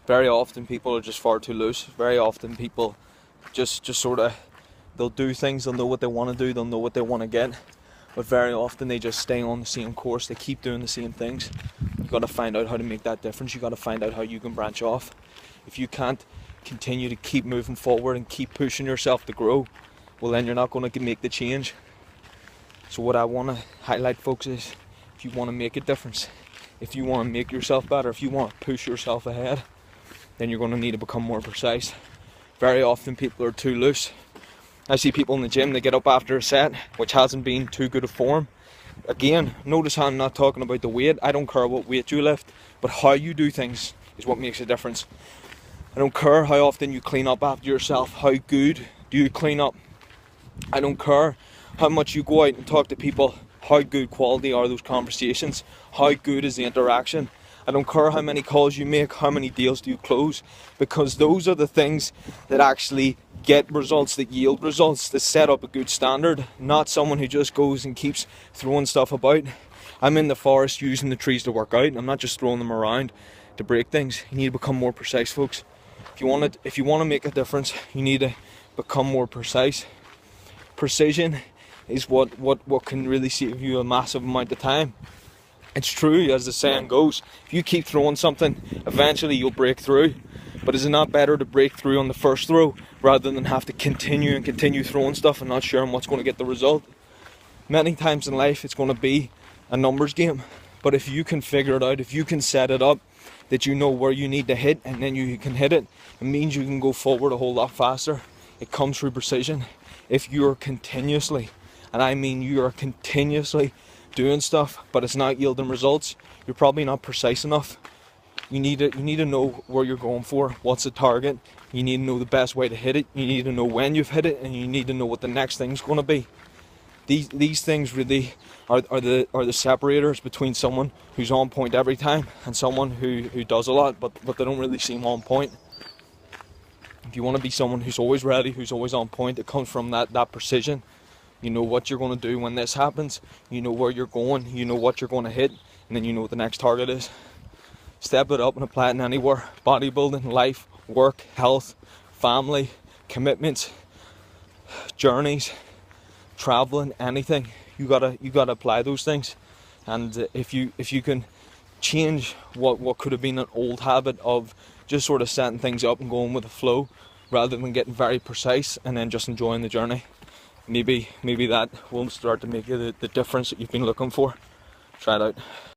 Very often people are just far too loose. Very often people just sort of, they'll do things, they'll know what they want to do, they'll know what they want to get, but very often they just stay on the same course, they keep doing the same things. You got to find out how to make that difference. You got to find out how you can branch off. If you can't continue to keep moving forward and keep pushing yourself to grow, well then you're not going to make the change. So what I want to highlight, folks, is if you want to make a difference, if you want to make yourself better, if you want to push yourself ahead, then you're going to need to become more precise. Very often people are too loose. I see people in the gym, they get up after a set which hasn't been too good a form. Again, notice how I'm not talking about the weight. I don't care what weight you lift, but how you do things is what makes a difference. I don't care how often you clean up after yourself, how good do you clean up. I don't care how much you go out and talk to people, how good quality are those conversations, how good is the interaction. I don't care how many calls you make, how many deals do you close, because those are the things that actually get results, that yield results, that set up a good standard, not someone who just goes and keeps throwing stuff about. I'm in the forest using the trees to work out. I'm not just throwing them around to break things. You need to become more precise, folks. If you want to make a difference, you need to become more precise. Precision is what can really save you a massive amount of time. It's true, as the saying goes, if you keep throwing something, eventually you'll break through. But is it not better to break through on the first throw rather than have to continue throwing stuff and not sure what's going to get the result? Many times in life it's going to be a numbers game, but if you can figure it out, if you can set it up that you know where you need to hit and then you can hit it, it means you can go forward a whole lot faster. It comes through precision. If you're continuously, and I mean you are continuously doing stuff but it's not yielding results, you're probably not precise enough. You need to know where you're going for, what's the target. You need to know the best way to hit it. You need to know when you've hit it, and you need to know what the next thing's going to be. These things really are the separators between someone who's on point every time and someone who does a lot but they don't really seem on point. If you want to be someone who's always ready, who's always on point, it comes from that precision. You know what you're going to do when this happens. You know where you're going. You know what you're going to hit, and then you know what the next target is. Step it up and apply it in anywhere. Bodybuilding, life, work, health, family, commitments, journeys, traveling, anything. You gotta apply those things. And if you can change what could have been an old habit of just sort of setting things up and going with the flow, rather than getting very precise and then just enjoying the journey, maybe that will start to make you the difference that you've been looking for. Try it out.